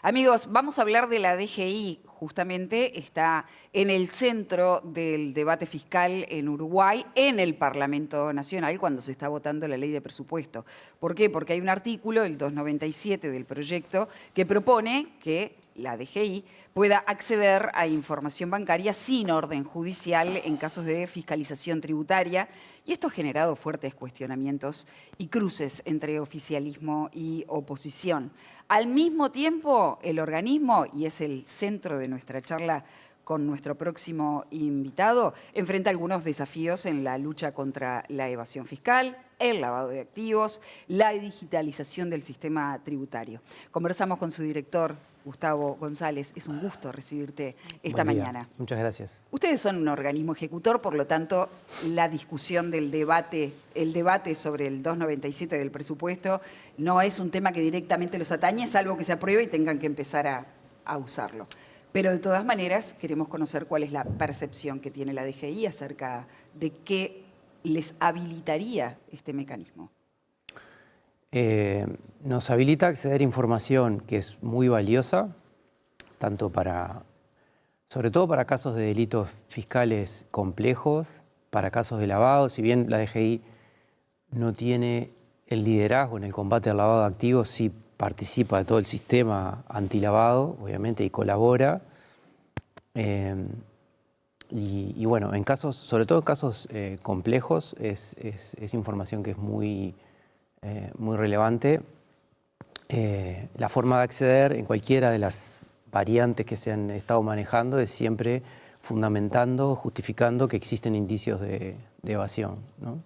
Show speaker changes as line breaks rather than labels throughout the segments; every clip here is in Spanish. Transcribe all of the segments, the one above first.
Amigos, vamos a hablar de la DGI. Justamente está en el centro del debate fiscal en Uruguay, en el Parlamento Nacional, cuando se está votando la ley de presupuesto. ¿Por qué? Porque hay un artículo, el 297 del proyecto, que propone que la DGI pueda acceder a información bancaria sin orden judicial en casos de fiscalización tributaria. Y esto ha generado fuertes cuestionamientos y cruces entre oficialismo y oposición. Al mismo tiempo, el organismo, y es el centro de nuestra charla con nuestro próximo invitado, enfrenta algunos desafíos en la lucha contra la evasión fiscal, el lavado de activos, la digitalización del sistema tributario. Conversamos con su director, Gustavo González. Es un gusto recibirte esta mañana.
Muchas gracias.
Ustedes son un organismo ejecutor, por lo tanto, la discusión del debate, el debate sobre el 297 del presupuesto no es un tema que directamente los atañe, salvo que se apruebe y tengan que empezar a usarlo. Pero de todas maneras queremos conocer cuál es la percepción que tiene la DGI acerca de qué les habilitaría este mecanismo.
Nos habilita a acceder a información que es muy valiosa, tanto sobre todo para casos de delitos fiscales complejos, para casos de lavado. Si bien la DGI no tiene el liderazgo en el combate al lavado de activos, sí participa de todo el sistema antilavado, obviamente, y colabora. Y bueno, sobre todo en casos complejos, es información que es muy relevante. La forma de acceder en cualquiera de las variantes que se han estado manejando es siempre fundamentando, justificando que existen indicios de evasión, ¿no?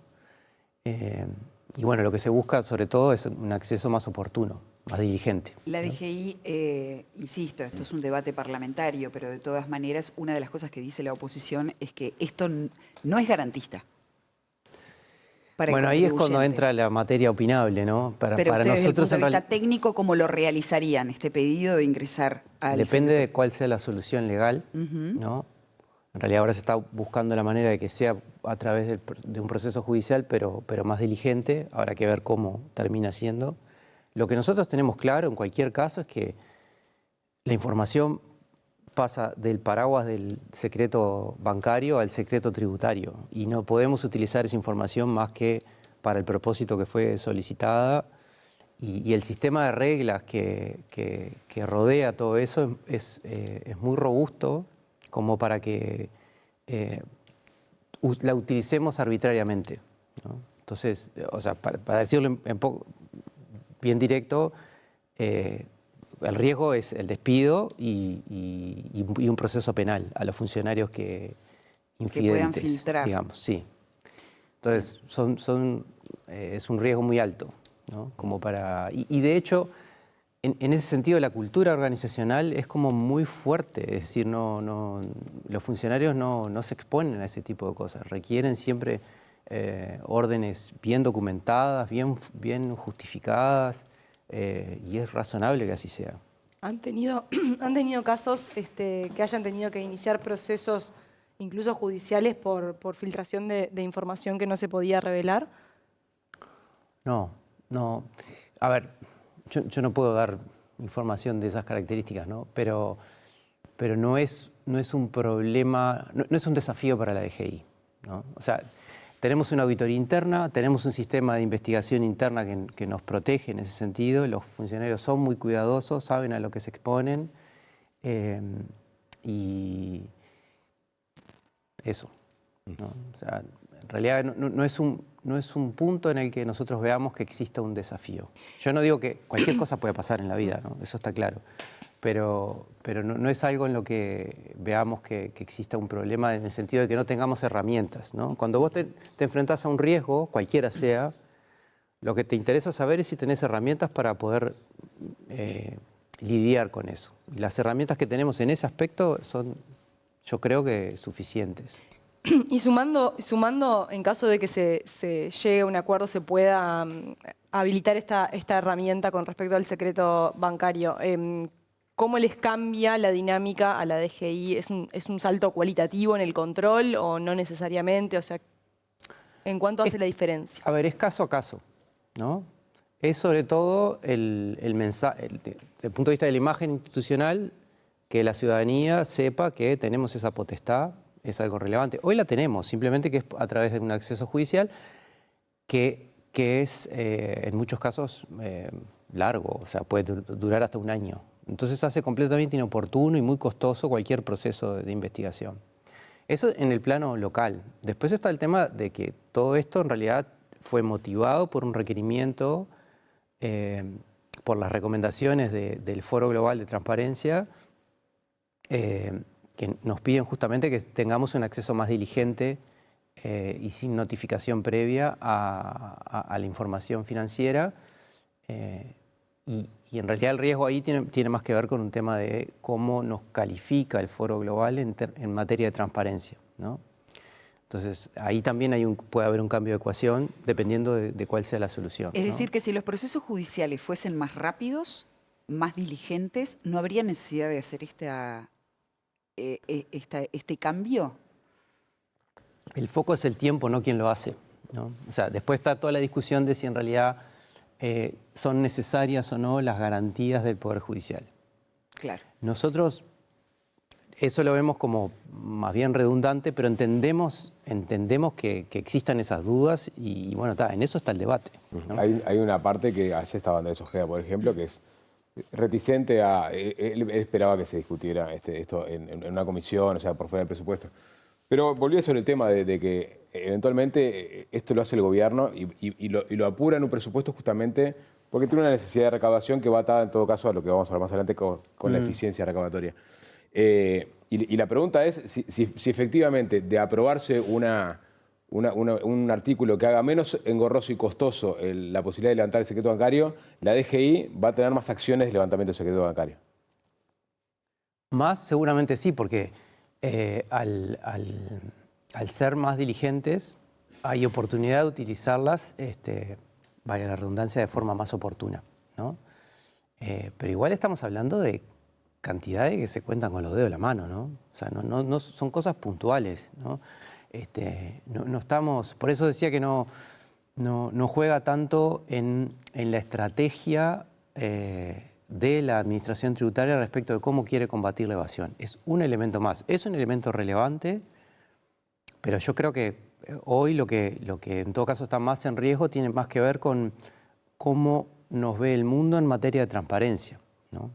Y bueno, lo que se busca sobre todo es un acceso más oportuno, más diligente,
La
¿no?
DGI, insisto, esto es un debate parlamentario, pero de todas maneras una de las cosas que dice la oposición es que esto no es garantista.
Bueno, ahí es cuando entra la materia opinable, ¿no?
Pero
para
ustedes, desde el
nosotros,
punto de vista técnico, ¿cómo lo realizarían, este pedido de ingresar al
depende de
CNP?
cuál sea la solución legal, ¿no? En realidad ahora se está buscando la manera de que sea a través de un proceso judicial, pero más diligente. Habrá que ver cómo termina siendo. Lo que nosotros tenemos claro en cualquier caso es que la información pasa del paraguas del secreto bancario al secreto tributario y no podemos utilizar esa información más que para el propósito que fue solicitada, y el sistema de reglas que rodea todo eso es muy robusto como para que la utilicemos arbitrariamente, ¿no? Entonces, o sea, para decirlo bien directo, el riesgo es el despido y un proceso penal a los funcionarios infidentes,
puedan filtrar.
digamos, sí. Entonces, es un riesgo muy alto, ¿no? Y de hecho, en ese sentido, la cultura organizacional es como muy fuerte. Es decir, los funcionarios no se exponen a ese tipo de cosas. Requieren siempre órdenes bien documentadas, bien justificadas, y es razonable que así sea.
¿Han tenido casos que hayan tenido que iniciar procesos incluso judiciales por filtración de información que no se podía revelar?
No. A ver, yo no puedo dar información de esas características, ¿no? Pero no es un problema, no es un desafío para la DGI, ¿no? O sea, tenemos una auditoría interna, tenemos un sistema de investigación interna que nos protege en ese sentido. Los funcionarios son muy cuidadosos, saben a lo que se exponen, y eso, ¿no? O sea, en realidad no es un punto en el que nosotros veamos que exista un desafío. Yo no digo que cualquier cosa puede pasar en la vida, ¿no? Eso está claro. Pero no es algo en lo que veamos que exista un problema en el sentido de que no tengamos herramientas, ¿no? Cuando vos te enfrentás a un riesgo, cualquiera sea, lo que te interesa saber es si tenés herramientas para poder lidiar con eso. Y las herramientas que tenemos en ese aspecto son, yo creo que suficientes.
Y sumando, en caso de que se llegue a un acuerdo, se pueda habilitar esta herramienta con respecto al secreto bancario, ¿cómo les cambia la dinámica a la DGI? ¿Es un salto cualitativo en el control o no necesariamente? O sea, ¿en cuánto hace la diferencia?
A ver, es caso a caso, ¿no? Es sobre todo el mensaje, desde el punto de vista de la imagen institucional, que la ciudadanía sepa que tenemos esa potestad, es algo relevante. Hoy la tenemos, simplemente que es a través de un acceso judicial que es en muchos casos largo, o sea, puede durar hasta un año. Entonces hace completamente inoportuno y muy costoso cualquier proceso de investigación. Eso en el plano local. Después está el tema de que todo esto en realidad fue motivado por un requerimiento, por las recomendaciones del Foro Global de Transparencia, que nos piden justamente que tengamos un acceso más diligente y sin notificación previa a la información financiera. Y en realidad el riesgo ahí tiene más que ver con un tema de cómo nos califica el Foro Global en materia de transparencia, ¿no? Entonces, ahí también puede haber un cambio de ecuación dependiendo de cuál sea la solución.
Es
¿no?
decir, que si los procesos judiciales fuesen más rápidos, más diligentes, ¿no habría necesidad de hacer este cambio?
El foco es el tiempo, no quien lo hace, ¿no? O sea, después está toda la discusión de si en realidad son necesarias o no las garantías del Poder Judicial.
Claro.
Nosotros eso lo vemos como más bien redundante, pero entendemos que existan esas dudas y bueno, en eso está el debate, ¿no?
Hay una parte que ayer estaba Andrés Ojeda, por ejemplo, que es reticente él esperaba que se discutiera esto en una comisión, o sea, por fuera del presupuesto. Pero volví sobre el tema de que eventualmente esto lo hace el gobierno y lo apura en un presupuesto justamente porque tiene una necesidad de recaudación que va atada en todo caso a lo que vamos a hablar más adelante con la eficiencia recaudatoria. Y la pregunta es si efectivamente de aprobarse un artículo que haga menos engorroso y costoso la posibilidad de levantar el secreto bancario, la DGI va a tener más acciones de levantamiento del secreto bancario.
Más seguramente sí, porque al ser más diligentes hay oportunidad de utilizarlas, vaya la redundancia, de forma más oportuna, ¿no? Pero igual estamos hablando de cantidades que se cuentan con los dedos de la mano, ¿no? O sea, no son cosas puntuales, ¿no? No estamos, por eso decía que no juega tanto en la estrategia de la administración tributaria respecto de cómo quiere combatir la evasión. Es un elemento más, es un elemento relevante, pero yo creo que hoy lo que en todo caso está más en riesgo tiene más que ver con cómo nos ve el mundo en materia de transparencia, ¿no?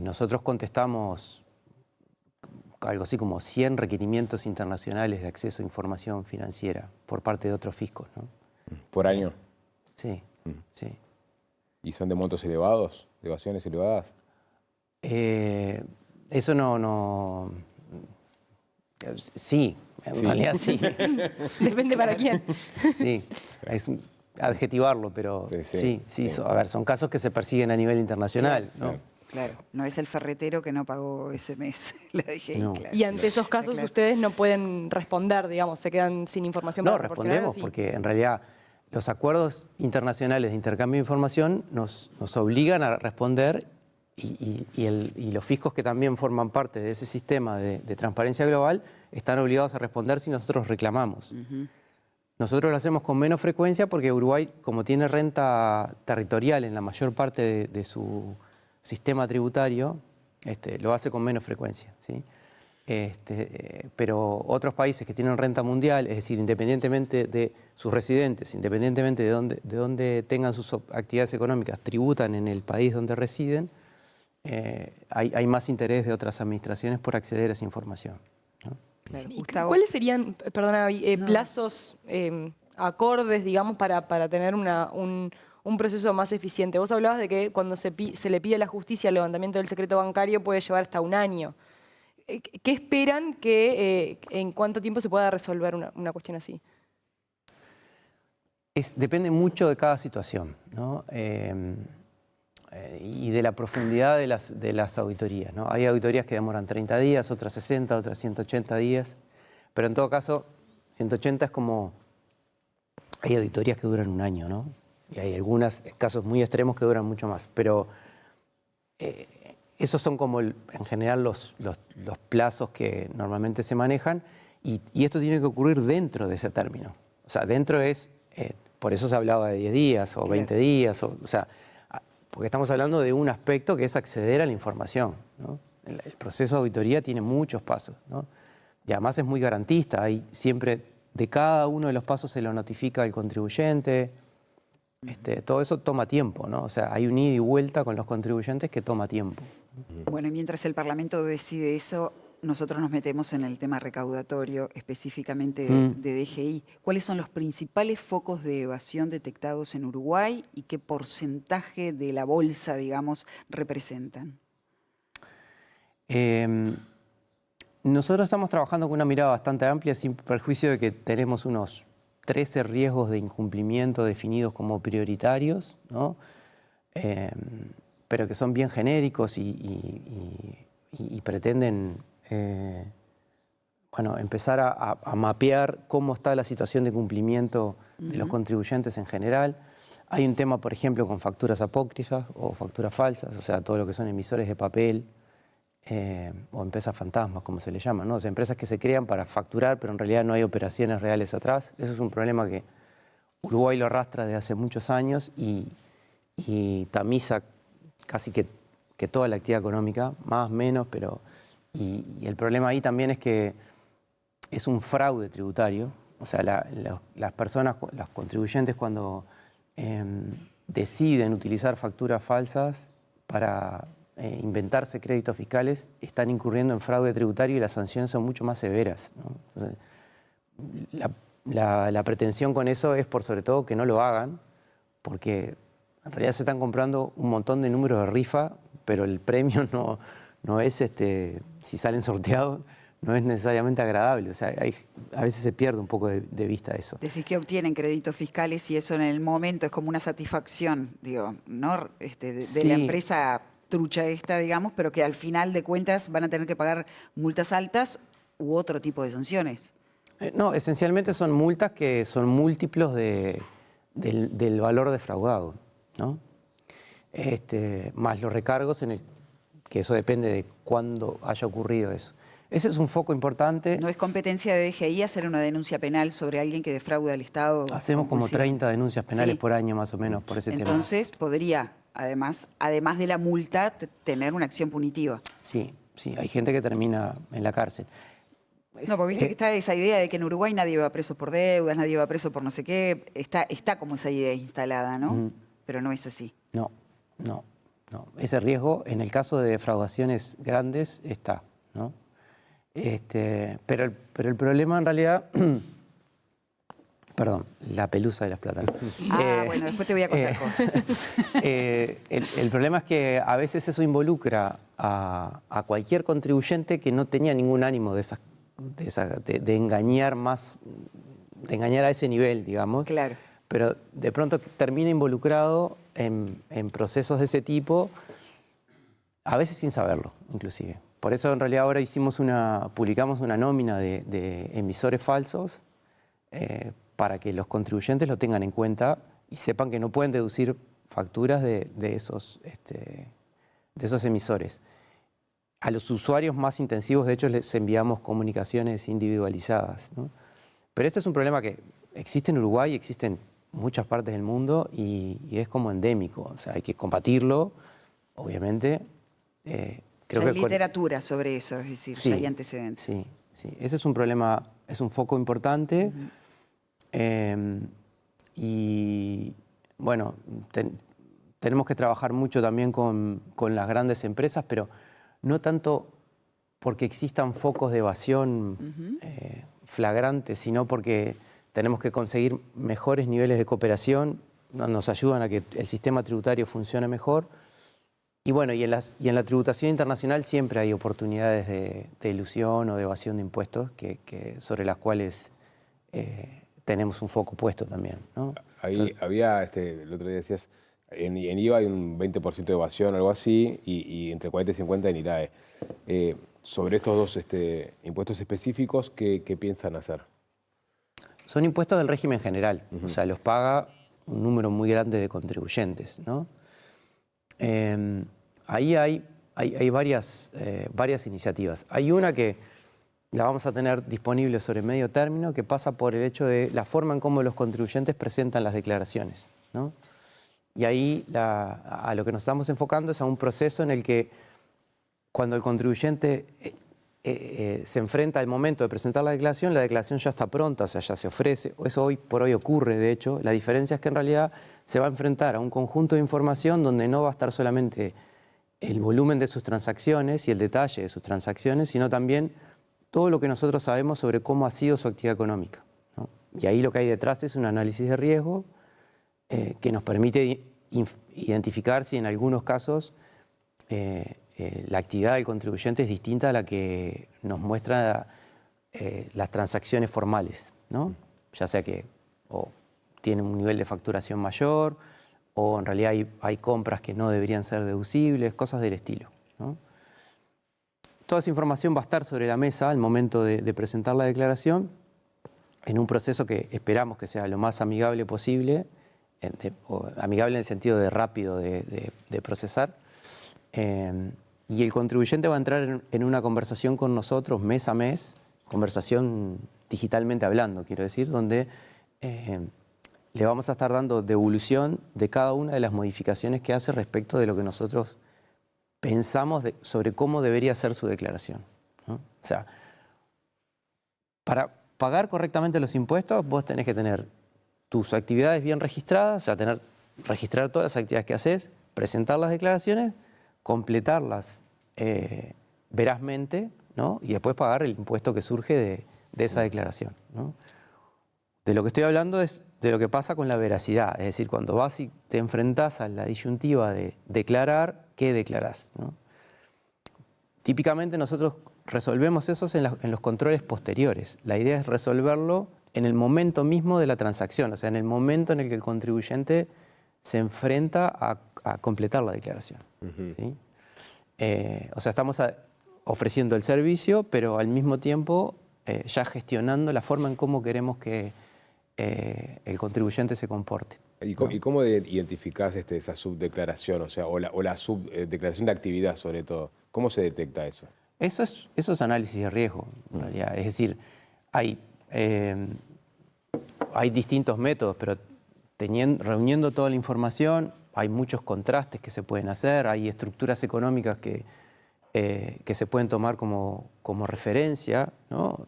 Nosotros contestamos algo así como 100 requerimientos internacionales de acceso a información financiera por parte de otros fiscos, ¿no?
¿Por año?
Sí, sí.
¿Y son de montos elevados? ¿De evasiones elevadas?
Eso no... Sí, en realidad sí.
Depende para quién.
Sí, es adjetivarlo, pero sí. A ver, son casos que se persiguen a nivel internacional, ¿no?
Claro, no es el ferretero que no pagó ese mes, la DGI,
No.
claro.
Y ante esos casos ustedes no pueden responder, digamos, se quedan sin información
No,
para proporcionar,
respondemos, porque en realidad los acuerdos internacionales de intercambio de información nos obligan a responder y los fiscos que también forman parte de ese sistema de transparencia global están obligados a responder si nosotros reclamamos. Nosotros lo hacemos con menos frecuencia porque Uruguay, como tiene renta territorial en la mayor parte de su sistema tributario, lo hace con menos frecuencia, ¿sí? Pero otros países que tienen renta mundial, es decir, independientemente de sus residentes, independientemente de dónde tengan sus actividades económicas, tributan en el país donde residen, hay más interés de otras administraciones por acceder a esa información, ¿no?
Claro.
¿Y
Gustavo.
cuáles serían, perdona, plazos acordes, digamos, para tener un proceso más eficiente? Vos hablabas de que cuando se le pide a la justicia el levantamiento del secreto bancario puede llevar hasta un año. ¿Qué esperan que en cuánto tiempo se pueda resolver una cuestión así?
Depende mucho de cada situación, ¿no? Y de la profundidad de las auditorías, ¿no? Hay auditorías que demoran 30 días, otras 60, otras 180 días, pero en todo caso, 180 es como... Hay auditorías que duran un año, ¿no? Y hay algunos casos muy extremos que duran mucho más, pero esos son como en general los plazos que normalmente se manejan y esto tiene que ocurrir dentro de ese término. O sea, dentro es por eso se hablaba de 10 días o 20 días, o sea, porque estamos hablando de un aspecto que es acceder a la información, ¿no? El proceso de auditoría tiene muchos pasos, ¿no? Y además es muy garantista, hay siempre, de cada uno de los pasos se lo notifica al contribuyente, todo eso toma tiempo, ¿no? O sea, hay un ida y vuelta con los contribuyentes que toma tiempo.
Bueno, y mientras el Parlamento decide eso, nosotros nos metemos en el tema recaudatorio, específicamente de DGI. ¿Cuáles son los principales focos de evasión detectados en Uruguay y qué porcentaje de la bolsa, digamos, representan?
Nosotros estamos trabajando con una mirada bastante amplia, sin perjuicio de que tenemos unos 13 riesgos de incumplimiento definidos como prioritarios, ¿no? Pero que son bien genéricos y pretenden bueno, empezar a mapear cómo está la situación de cumplimiento de los contribuyentes en general. Hay un tema, por ejemplo, con facturas apócrifas o facturas falsas, o sea, todo lo que son emisores de papel o empresas fantasmas, como se le llama, ¿no? O sea, empresas que se crean para facturar, pero en realidad no hay operaciones reales atrás. Eso es un problema que Uruguay lo arrastra desde hace muchos años y tamiza casi que toda la actividad económica, más o menos, pero... Y el problema ahí también es que es un fraude tributario. O sea, las personas, los contribuyentes, cuando deciden utilizar facturas falsas para inventarse créditos fiscales, están incurriendo en fraude tributario y las sanciones son mucho más severas, ¿no? Entonces, la pretensión con eso es, por sobre todo, que no lo hagan, porque en realidad se están comprando un montón de números de rifa, pero el premio no es, si salen sorteados, no es necesariamente agradable. O sea, a veces se pierde un poco de vista eso.
Decís que obtienen créditos fiscales y eso en el momento es como una satisfacción, digo, ¿no? De
Sí.
la empresa trucha esta, digamos, pero que al final de cuentas van a tener que pagar multas altas u otro tipo de sanciones.
No, esencialmente son multas que son múltiplos del valor defraudado, ¿no? Más los recargos, que eso depende de cuándo haya ocurrido eso. Ese es un foco importante.
¿No es competencia de DGI hacer una denuncia penal sobre alguien que defrauda al Estado?
Hacemos como 30 denuncias penales
Sí.
por año más o menos por ese tema.
Entonces podría, además de la multa, tener una acción punitiva.
Sí, hay gente que termina en la cárcel.
No, porque viste que está esa idea de que en Uruguay nadie va preso por deudas, nadie va preso por no sé qué. Está como esa idea instalada, ¿no? Pero no es así.
No. Ese riesgo, en el caso de defraudaciones grandes, está, ¿no? Pero el problema en realidad... Perdón, la pelusa de las plátanos.
Bueno, después te voy a contar cosas.
El problema es que a veces eso involucra a cualquier contribuyente que no tenía ningún ánimo de engañar más, de engañar a ese nivel, digamos.
Claro.
Pero de pronto termina involucrado en procesos de ese tipo, a veces sin saberlo, inclusive. Por eso en realidad ahora publicamos una nómina de emisores falsos para que los contribuyentes lo tengan en cuenta y sepan que no pueden deducir facturas de esos emisores. A los usuarios más intensivos, de hecho, les enviamos comunicaciones individualizadas, ¿no? Pero esto es un problema que existe en Uruguay, existe en muchas partes del mundo y es como endémico. O sea, hay que combatirlo, obviamente.
Ya hay literatura sobre eso, es decir, ya hay antecedentes.
Sí. Ese es un problema, es un foco importante. Y bueno, tenemos que trabajar mucho también con las grandes empresas, pero no tanto porque existan focos de evasión flagrantes, sino porque tenemos que conseguir mejores niveles de cooperación, nos ayudan a que el sistema tributario funcione mejor. Y bueno, y en la tributación internacional siempre hay oportunidades de ilusión o de evasión de impuestos sobre las cuales tenemos un foco puesto también, ¿no?
Ahí había, el otro día decías, en IVA hay un 20% de evasión, algo así, y entre 40 y 50 en IRAE. Sobre estos dos impuestos específicos, ¿qué piensan hacer?
Son impuestos del régimen general, o sea, los paga un número muy grande de contribuyentes, ¿no? Ahí hay varias iniciativas. Hay una que la vamos a tener disponible sobre medio término, que pasa por el hecho de la forma en cómo los contribuyentes presentan las declaraciones, ¿no? Y ahí a lo que nos estamos enfocando es a un proceso en el que cuando el contribuyente se enfrenta al momento de presentar la declaración ya está pronta, o sea, ya se ofrece. Eso hoy por hoy ocurre, de hecho. La diferencia es que en realidad se va a enfrentar a un conjunto de información donde no va a estar solamente el volumen de sus transacciones y el detalle de sus transacciones, sino también todo lo que nosotros sabemos sobre cómo ha sido su actividad económica, ¿no? Y ahí lo que hay detrás es un análisis de riesgo que nos permite identificar si en algunos casos la actividad del contribuyente es distinta a la que nos muestra las transacciones formales, ¿no? Ya sea que o tiene un nivel de facturación mayor o en realidad hay compras que no deberían ser deducibles, cosas del estilo, ¿no? Toda esa información va a estar sobre la mesa al momento de presentar la declaración en un proceso que esperamos que sea lo más amigable posible, amigable en el sentido de rápido de procesar. Y el contribuyente va a entrar en una conversación con nosotros mes a mes, conversación digitalmente hablando, quiero decir, donde le vamos a estar dando devolución de cada una de las modificaciones que hace respecto de lo que nosotros pensamos sobre cómo debería ser su declaración, ¿no? O sea, para pagar correctamente los impuestos vos tenés que tener tus actividades bien registradas, o sea, registrar todas las actividades que haces, presentar las declaraciones, completarlas verazmente, ¿no? Y después pagar el impuesto que surge de esa declaración, ¿no? De lo que estoy hablando es de lo que pasa con la veracidad, es decir, cuando vas y te enfrentás a la disyuntiva de declarar, ¿qué declarás, ¿no? Típicamente nosotros resolvemos eso en los controles posteriores. La idea es resolverlo en el momento mismo de la transacción, o sea, en el momento en el que el contribuyente se enfrenta a completar la declaración, ¿sí? O sea, estamos ofreciendo el servicio, pero al mismo tiempo ya gestionando la forma en cómo queremos que el contribuyente se comporte, ¿no?
¿Y cómo identificás esa subdeclaración, o sea, o la subdeclaración de actividad sobre todo? ¿Cómo se detecta eso?
Eso es análisis de riesgo, en realidad. Es decir, hay distintos métodos, pero reuniendo toda la información, hay muchos contrastes que se pueden hacer, hay estructuras económicas que se pueden tomar como referencia, ¿no?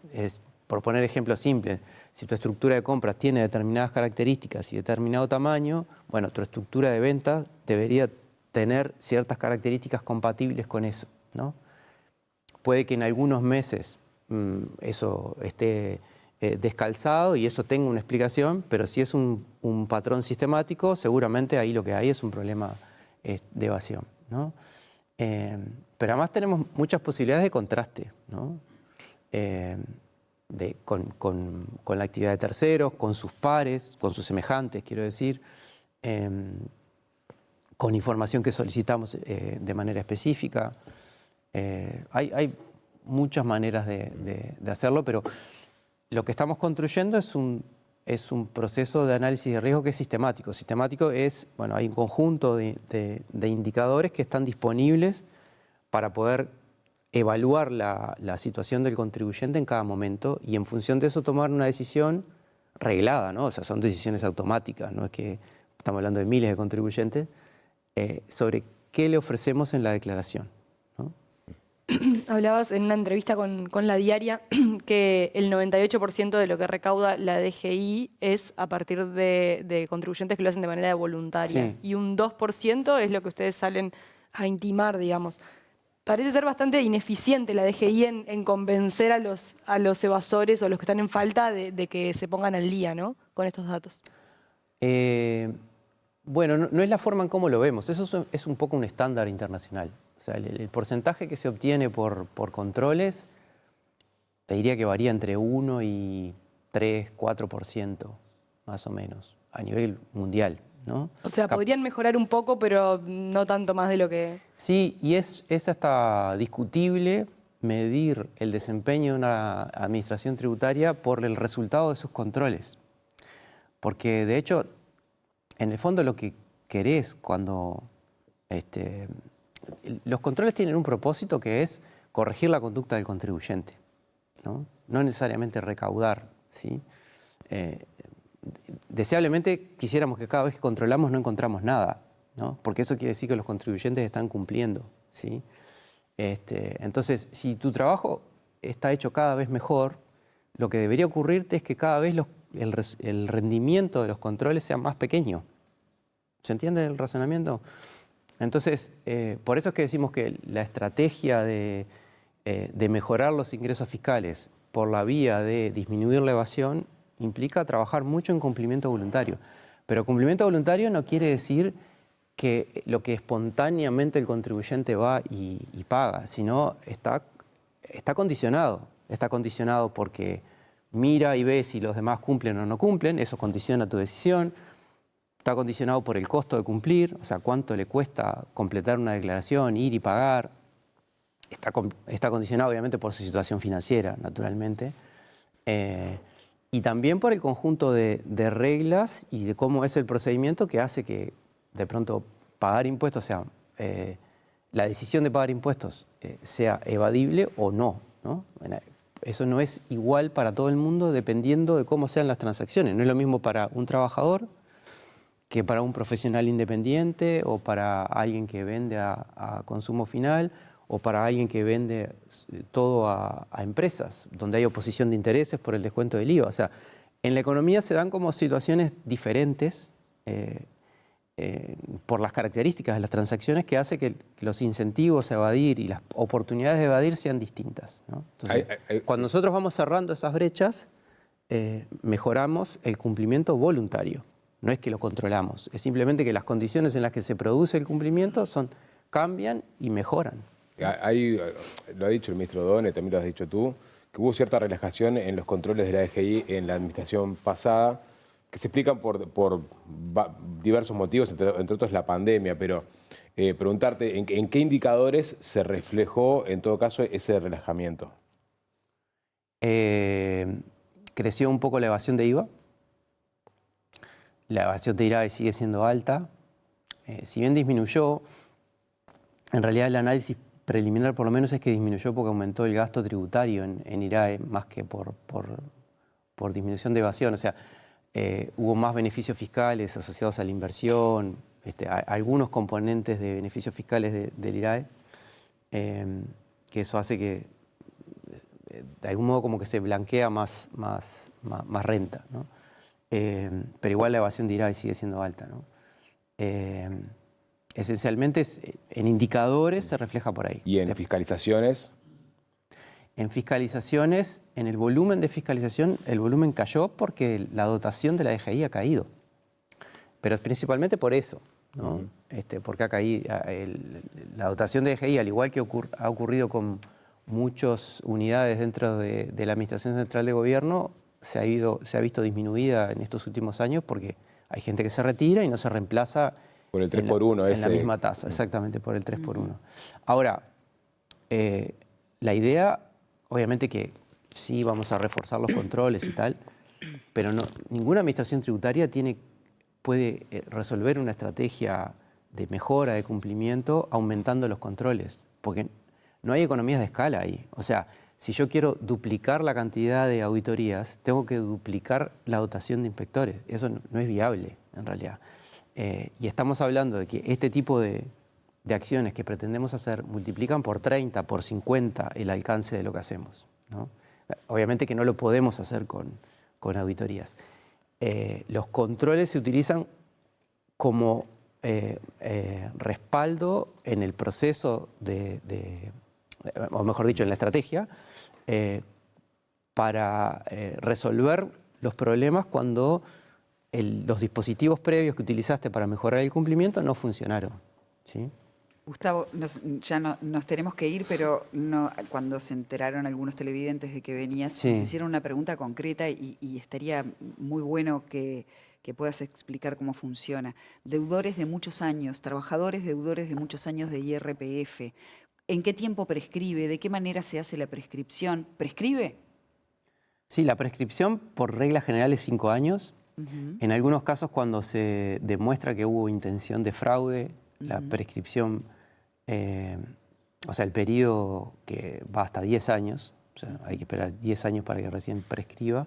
Por poner ejemplos simples, si tu estructura de compras tiene determinadas características y determinado tamaño, bueno, tu estructura de ventas debería tener ciertas características compatibles con eso, ¿no? Puede que en algunos meses eso esté descalzado y eso tenga una explicación, pero si es un patrón sistemático, seguramente ahí lo que hay es un problema de evasión, ¿no? Pero además tenemos muchas posibilidades de contraste, ¿no? Con la actividad de terceros, con sus pares, con sus semejantes, quiero decir, con información que solicitamos de manera específica. Hay muchas maneras de hacerlo, pero lo que estamos construyendo es un proceso de análisis de riesgo que es sistemático. Sistemático es, bueno, hay un conjunto de indicadores que están disponibles para poder evaluar la situación del contribuyente en cada momento y en función de eso tomar una decisión reglada, ¿no? O sea, son decisiones automáticas, no es que estamos hablando de miles de contribuyentes, sobre qué le ofrecemos en la declaración, ¿no?
Hablabas en una entrevista con La Diaria que el 98% de lo que recauda la DGI es a partir de contribuyentes que lo hacen de manera voluntaria.
Sí.
Y un 2% es lo que ustedes salen a intimar, digamos. Parece ser bastante ineficiente la DGI en convencer a los evasores o a los que están en falta de que se pongan al día, ¿no? Con estos datos.
Bueno, no es la forma en cómo lo vemos. Eso es un poco un estándar internacional. O sea, el porcentaje que se obtiene por controles, te diría que varía entre 1 y 3, 4%, más o menos, a nivel mundial, ¿no?
O sea, podrían mejorar un poco, pero no tanto más de lo que...
Sí, y es hasta discutible medir el desempeño de una administración tributaria por el resultado de sus controles. Porque, de hecho, en el fondo lo que querés cuando... los controles tienen un propósito que es corregir la conducta del contribuyente, no necesariamente recaudar, ¿sí? Deseablemente quisiéramos que cada vez que controlamos no encontramos nada, ¿no? Porque eso quiere decir que los contribuyentes están cumpliendo, ¿sí? Entonces, si tu trabajo está hecho cada vez mejor, lo que debería ocurrirte es que cada vez el rendimiento de los controles sea más pequeño. ¿Se entiende el razonamiento? Entonces, por eso es que decimos que la estrategia de mejorar los ingresos fiscales por la vía de disminuir la evasión implica trabajar mucho en cumplimiento voluntario. Pero cumplimiento voluntario no quiere decir que lo que espontáneamente el contribuyente va y paga, sino está condicionado. Está condicionado porque mira y ve si los demás cumplen o no cumplen, eso condiciona tu decisión. Está condicionado por el costo de cumplir, o sea, cuánto le cuesta completar una declaración, ir y pagar. Está condicionado obviamente por su situación financiera, naturalmente. Y también por el conjunto de reglas y de cómo es el procedimiento que hace que de pronto pagar impuestos, o sea, la decisión de pagar impuestos sea evadible o no, ¿no? Eso no es igual para todo el mundo dependiendo de cómo sean las transacciones. No es lo mismo para un trabajador que para un profesional independiente o para alguien que vende a consumo final o para alguien que vende todo a empresas, donde hay oposición de intereses por el descuento del IVA. O sea, en la economía se dan como situaciones diferentes por las características de las transacciones que hace que los incentivos a evadir y las oportunidades de evadir sean distintas, ¿no? Entonces, cuando nosotros vamos cerrando esas brechas, mejoramos el cumplimiento voluntario. No es que lo controlamos, es simplemente que las condiciones en las que se produce el cumplimiento cambian y mejoran.
Lo ha dicho el ministro Done, también lo has dicho tú, que hubo cierta relajación en los controles de la DGI en la administración pasada, que se explican por diversos motivos, entre otros la pandemia, pero preguntarte, ¿en qué indicadores se reflejó, en todo caso, ese relajamiento?
Creció un poco la evasión de IVA. La evasión de IRAE sigue siendo alta. Si bien disminuyó, en realidad el análisis preliminar por lo menos es que disminuyó porque aumentó el gasto tributario en IRAE más que por disminución de evasión. O sea, hubo más beneficios fiscales asociados a la inversión, algunos componentes de beneficios fiscales del IRAE, que eso hace que de algún modo como que se blanquea más renta, ¿no? Pero igual la evasión de IRAE sigue siendo alta, ¿no? Esencialmente en indicadores se refleja por ahí.
¿Y en fiscalizaciones?
En fiscalizaciones, en el volumen de fiscalización, el volumen cayó porque la dotación de la DGI ha caído. Pero es principalmente por eso, ¿no? Porque ha caído la dotación de DGI, al igual que ha ocurrido con muchas unidades dentro de la Administración Central de Gobierno, se ha visto disminuida en estos últimos años porque hay gente que se retira y no se reemplaza
por el 3x1
en la misma tasa, exactamente, por el 3x1. Ahora, la idea, obviamente que sí vamos a reforzar los controles y tal, pero ninguna administración tributaria puede resolver una estrategia de mejora de cumplimiento aumentando los controles, porque no hay economías de escala ahí. O sea, si yo quiero duplicar la cantidad de auditorías, tengo que duplicar la dotación de inspectores. Eso no es viable, en realidad. Y estamos hablando de que este tipo de acciones que pretendemos hacer multiplican por 30, por 50 el alcance de lo que hacemos, ¿no? Obviamente que no lo podemos hacer con auditorías. Los controles se utilizan como respaldo en el proceso o mejor dicho, en la estrategia, para resolver los problemas cuando los dispositivos previos que utilizaste para mejorar el cumplimiento no funcionaron, ¿sí?
Gustavo, ya nos tenemos que ir, pero cuando se enteraron algunos televidentes de que venías,
Sí.
nos hicieron una pregunta concreta y estaría muy bueno que puedas explicar cómo funciona. Deudores de muchos años, trabajadores deudores de muchos años de IRPF, ¿en qué tiempo prescribe? ¿De qué manera se hace la prescripción? ¿Prescribe?
Sí, la prescripción por regla general es 5 años. En algunos casos, cuando se demuestra que hubo intención de fraude, la prescripción, o sea, el periodo que va hasta 10 años, O sea, hay que esperar 10 años para que recién prescriba.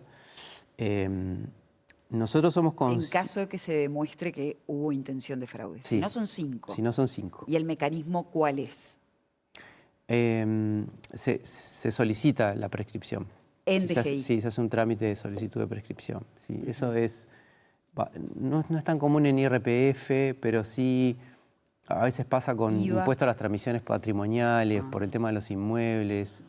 Nosotros somos
En caso de que se demuestre que hubo intención de fraude.
Sí.
Si no son 5.
Si no son 5.
¿Y el mecanismo cuál es?
Se solicita la prescripción.
En
Sí,
DGI.
sí, se hace un trámite de solicitud de prescripción. Sí, eso es... No es tan común en IRPF, pero sí a veces pasa con
IVA.
impuesto a las transmisiones patrimoniales, por el tema de los inmuebles,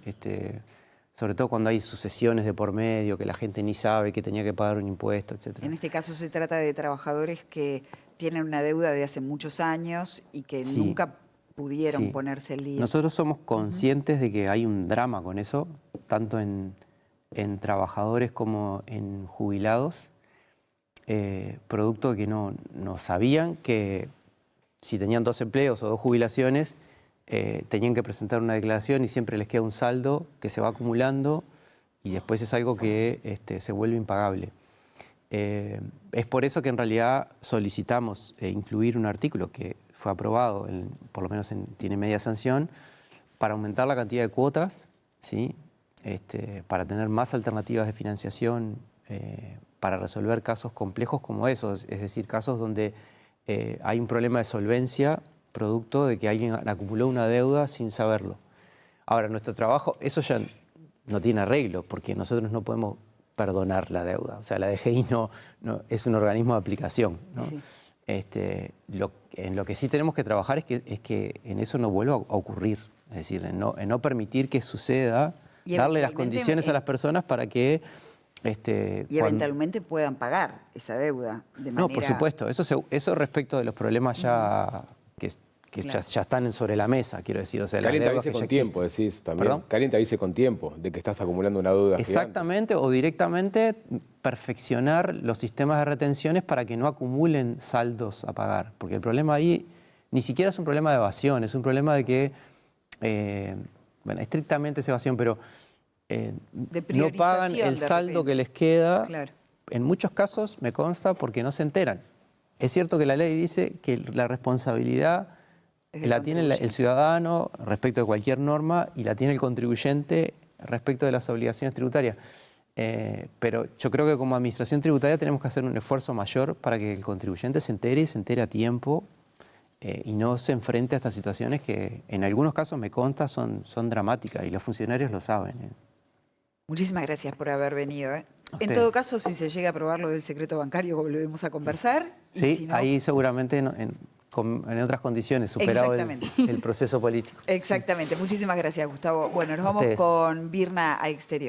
sobre todo cuando hay sucesiones de por medio, que la gente ni sabe que tenía que pagar un impuesto, etc.
En este caso se trata de trabajadores que tienen una deuda de hace muchos años y que
Sí.
nunca pudieron
Sí.
ponerse el día.
Nosotros somos conscientes de que hay un drama con eso, tanto en trabajadores como en jubilados, producto de que no sabían que si tenían 2 empleos o 2 jubilaciones, tenían que presentar una declaración y siempre les queda un saldo que se va acumulando y después es algo que se vuelve impagable. Es por eso que en realidad solicitamos incluir un artículo que fue aprobado, por lo menos tiene media sanción, para aumentar la cantidad de cuotas, ¿sí? Para tener más alternativas de financiación, para resolver casos complejos como esos, es decir, casos donde hay un problema de solvencia producto de que alguien acumuló una deuda sin saberlo. Ahora, nuestro trabajo, eso ya no tiene arreglo, porque nosotros no podemos perdonar la deuda. O sea, la DGI no es un organismo de aplicación, ¿no?
Sí.
En lo que sí tenemos que trabajar es que en eso no vuelva a ocurrir. Es decir, en no permitir que suceda,
Y
darle las
eventualmente,
condiciones a las personas para que...
Y eventualmente puedan pagar esa deuda de manera...
No, por supuesto. Eso respecto de los problemas ya que
Claro.
ya están sobre la mesa, quiero decir. O sea, las
Caliente
deudas
avise
que ya
con tiempo,
existen.
decís también.
¿Perdón?
Caliente avise con tiempo de que estás acumulando una deuda gigante.
Exactamente, o directamente perfeccionar los sistemas de retenciones para que no acumulen saldos a pagar. Porque el problema ahí ni siquiera es un problema de evasión, es un problema de que, bueno, estrictamente es evasión, pero
De
no pagan
priorización,
el
de
saldo
repente.
que les queda.
Claro.
En muchos casos me consta porque no se enteran. Es cierto que la ley dice que la responsabilidad
Es del
la tiene el
contribuyente.
ciudadano respecto de cualquier norma y la tiene el contribuyente respecto de las obligaciones tributarias. Pero yo creo que como administración tributaria tenemos que hacer un esfuerzo mayor para que el contribuyente se entere y se entere a tiempo y no se enfrente a estas situaciones que en algunos casos me consta son dramáticas y los funcionarios lo saben.
Muchísimas gracias por haber venido. En
ustedes.
todo caso, si se llega a aprobar lo del secreto bancario, volvemos a conversar. Y
Sí,
si no-
ahí seguramente en otras condiciones, superado
Exactamente.
el proceso político.
Exactamente. Muchísimas gracias, Gustavo. Bueno, nos
A
vamos
ustedes.
con Virna a Exterior.